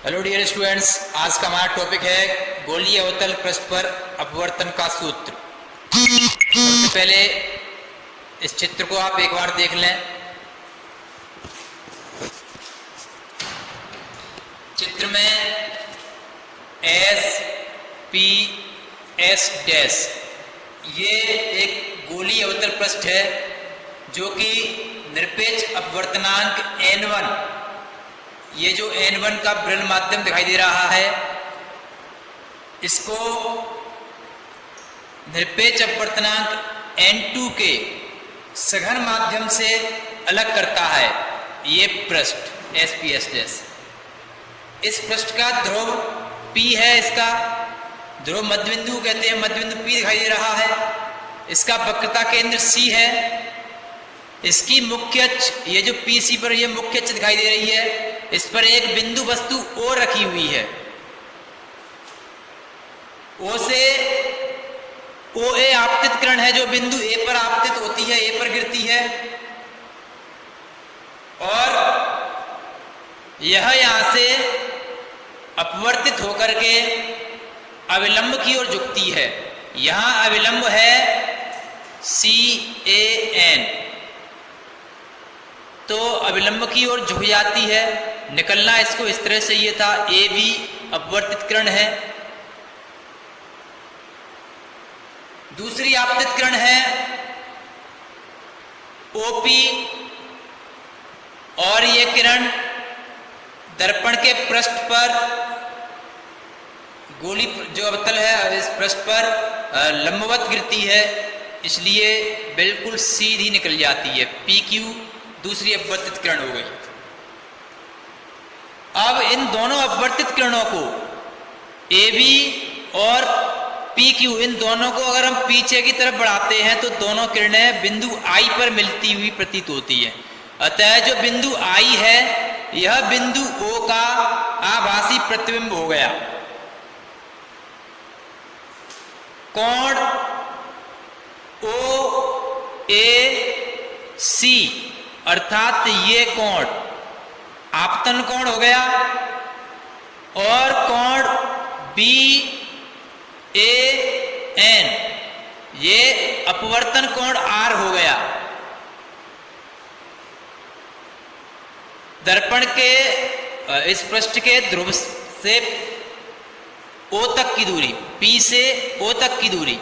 Hello dear students, आज का हमारा टॉपिक है गोलीय अवतल पृष्ठ पर अपवर्तन का सूत्र। सबसे पहले इस चित्र को आप एक बार देख लें। चित्र में एस पी एस डैश ये एक गोलीय अवतल पृष्ठ है जो कि निरपेक्ष अपवर्तनांक n1, ये जो n1 का बृहल माध्यम दिखाई दे रहा है, इसको निरपेक्ष अपवर्तनांक n2 के सघन माध्यम से अलग करता है। ये पृष्ठ SPS'। इस पृष्ठ का ध्रुव P है, इसका ध्रुव मध्यबिंदु कहते हैं, मध्यबिंदु P दिखाई दे रहा है। इसका वक्रता केंद्र C है। इसकी मुख्य अक्ष, ये जो PC पर ये मुख्य अक्ष दिखाई दे रही है, इस पर एक बिंदु वस्तु O रखी हुई है। O से OA आपतित किरण है जो बिंदु A पर आपतित होती है, A पर गिरती है, और यह यहां से अपवर्तित होकर के अविलंब की ओर झुकती है। यहां अविलंब है CAN, तो अविलंब की ओर झुक जाती है। निकलना इसको इस तरह से ये था, AB अपवर्तित किरण है। दूसरी आपतित किरण है OP, और ये किरण दर्पण के पृष्ठ पर, गोली जो अवतल है इस पृष्ठ पर लंबवत गिरती है, इसलिए बिल्कुल सीधी निकल जाती है। PQ दूसरी अपवर्तित किरण हो गई। अब इन दोनों अपवर्तित किरणों को AB और PQ, इन दोनों को अगर हम पीछे की तरफ बढ़ाते हैं तो दोनों किरणें बिंदु I पर मिलती हुई प्रतीत होती है। अतः जो बिंदु I है, यह बिंदु O का आभासी प्रतिबिंब हो गया। कोण OAC अर्थात ये कोण आपतन कोण हो गया, और कोण BAN ये अपवर्तन कोण R हो गया। दर्पण के इस पृष्ठ के ध्रुव से O तक की दूरी, P से O तक की दूरी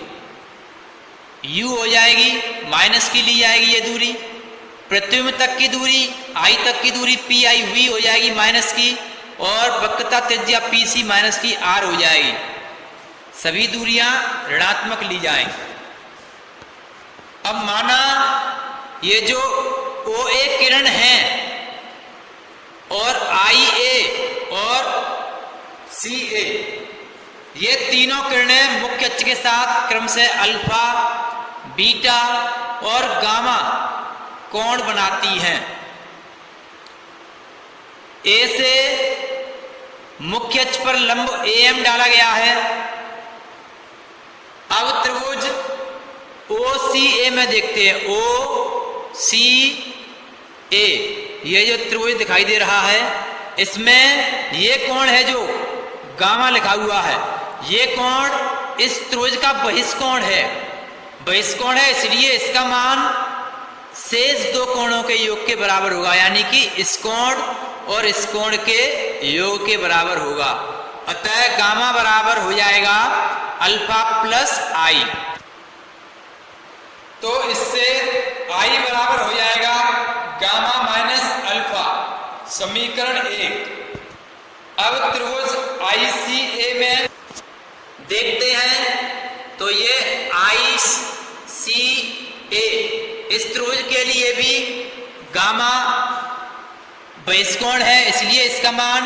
U हो जाएगी, माइनस की ली जाएगी ये दूरी। प्रतिबिंब तक की दूरी, I तक की दूरी PIV हो जाएगी माइनस की, और वक्रता त्रिज्या PC माइनस की R हो जाएगी। सभी दूरियां ऋणात्मक ली जाएंगी। अब माना ये जो OA किरण है और IA और CA, ये तीनों किरणें मुख्य अक्ष के साथ क्रम से अल्फा, बीटा और गामा कोण बनाती हैं। A से मुख्य अक्ष पर लंब AM डाला गया है। अब त्रिभुज OCA में देखते हैं, OCA ये जो त्रिभुज दिखाई दे रहा है, इसमें ये कोण है जो गामा लिखा हुआ है, ये कोण इस त्रिभुज का बहिष्कोण है। बहिष्कोण है, इसलिए इसका मान शेष दो कोणों के योग के बराबर होगा, यानी कि इस कोण और इस कोण के योग के बराबर होगा। अतः गामा बराबर हो जाएगा अल्फा प्लस I। तो इससे I बराबर हो जाएगा गामा माइनस अल्फा, समीकरण 1। अब त्रिभुज ICA में देखते हैं तो ये ICA, इस त्रिभुज के लिए भी गामा बहिष्कोण है, इसलिए इसका मान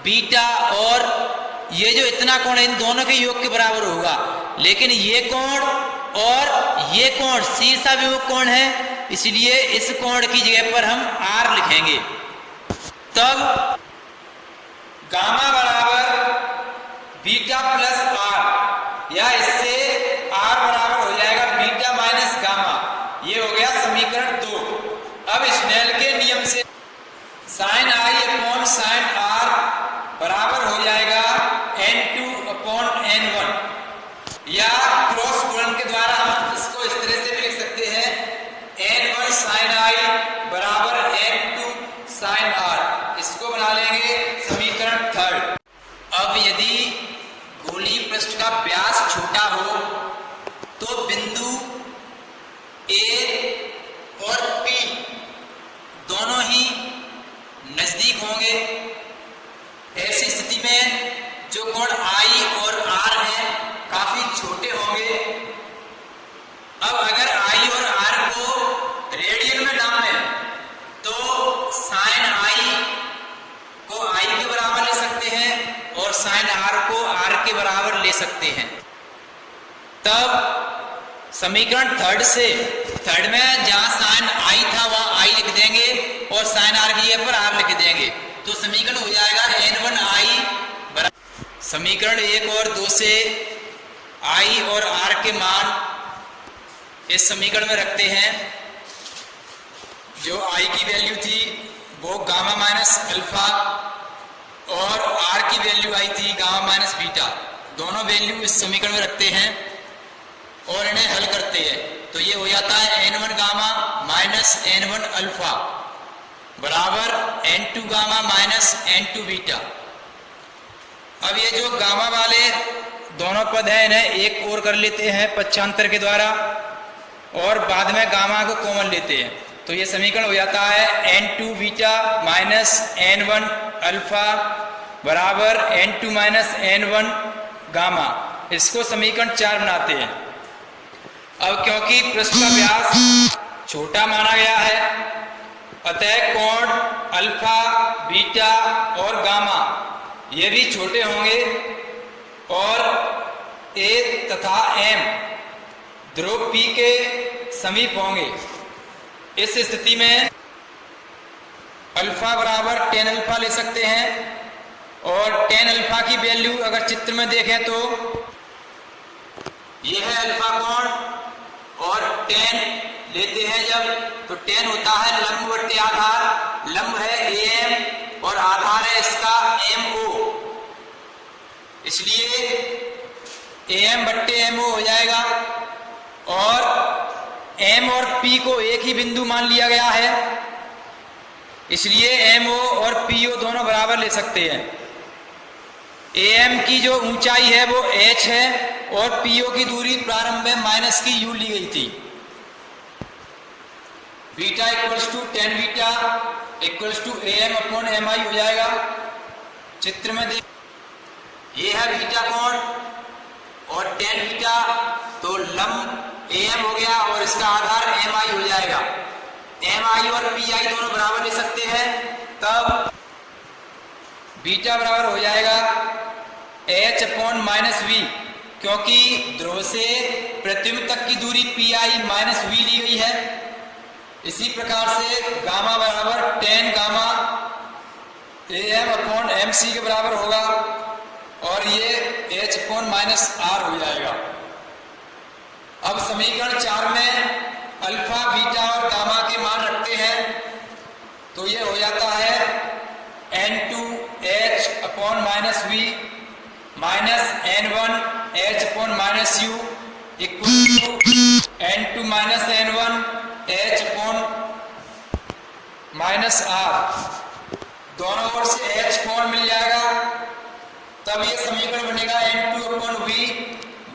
बीटा और ये जो इतना कोण है इन दोनों के योग के बराबर होगा। लेकिन ये कोण और ये कोण शीर्षाभिमुख कोण है, इसलिए इस कोण की जगह पर हम R लिखेंगे। तब गामा बराबर बीटा प्लस R, या इससे R बराबर हो जाएगा बीटा माइनस गामा। ये हो गया समीकरण 2। अब स्नेल के नियम से sin I upon sin R करेंगे समीकरण थर्ड। अब यदि गोलीय पृष्ठ का व्यास छोटा हो तो बिंदु ए और P दोनों ही नजदीक होंगे। ऐसी स्थिति में जो कोण I और R हैं काफी छोटे होंगे। अब अगर I और R को रेडियन में नापें तो साइन I को I के बराबर ले सकते हैं और साइन R को R के बराबर ले सकते हैं। तब समीकरण थर्ड में जहां साइन I था वहां I लिख देंगे और साइन R की जगह पर R लिख देंगे, तो समीकरण हो जाएगा N1I बराबर। समीकरण 1 और 2 से I और R के मान इस समीकरण में रखते हैं। जो I की वैल्यू थी वो गामा माइनस अल्फा और R की वैल्यू आई थी गामा माइनस बीटा। दोनों वैल्यू इस समीकरण में रखते हैं और इन्हें हल करते हैं, तो ये हो जाता है N1 gamma minus N1 alpha बराबर N2 gamma minus N2 beta. अब ये जो गामा वाले दोनों पद हैं इन्हें एक और कर लेते हैं पक्षांतर के द्वारा और बाद में गामा को कॉमन लेते हैं, तो ये समीकरण हो जाता है N2 beta minus N1 alpha बराबर N2 माइनस N1 गामा। इसको समीकरण 4 बनाते हैं। अब क्योंकि पृष्ठ का व्यास छोटा माना गया है अतः कोण अल्फा बीटा और गामा ये भी छोटे होंगे और A तथा M ध्रुव P के समीप होंगे। इस स्थिति में अल्फा बराबर tan अल्फा ले सकते हैं और tan अल्फा की वैल्यू अगर चित्र में देखें तो यह है अल्फा कोण और tan लेते हैं जब तो tan होता है लंब बट्टे आधार। लंब है AM और आधार है इसका MO, इसलिए AM बट्टे MO हो जाएगा और M और P को एक ही बिंदु मान लिया गया है, इसलिए MO और PO दोनों बराबर ले सकते हैं। AM की जो ऊंचाई है वो h है और PO की दूरी प्रारंभ में माइनस की u ली गई थी। Beta equals to tan beta equals to AM upon MI हो जाएगा। चित्र में देख ये है बीटा कोण और tan बीटा, तो लंब AM हो गया और इसका आधार MI हो जाएगा। MI और PI दोनों बराबर ले सकते हैं, तब बीटा बराबर हो जाएगा h अपॉन माइनस v, क्योंकि ध्रुव से प्रतिबिंब तक की दूरी PI माइनस v ली गई है। इसी प्रकार से गामा बराबर tan gamma AM upon MC के बराबर होगा और ये h अपॉन माइनस r हो जाएगा। अब समीकरण 4 में अल्फा बीटा और गामा के मान रखते हैं, तो ये हो जाता है N2H upon minus v minus N1H upon minus u equal to N2 minus N1 H upon minus r। दोनों ओर से H कोण मिल जाएगा, तब ये समीकरण बनेगा N2 upon v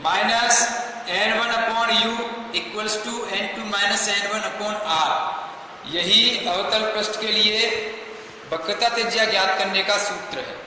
minus N1 upon u equals to N2 minus N1 upon r। यही अवतल पृष्ठ के लिए वक्रता त्रिज्या ज्ञात करने का सूत्र है।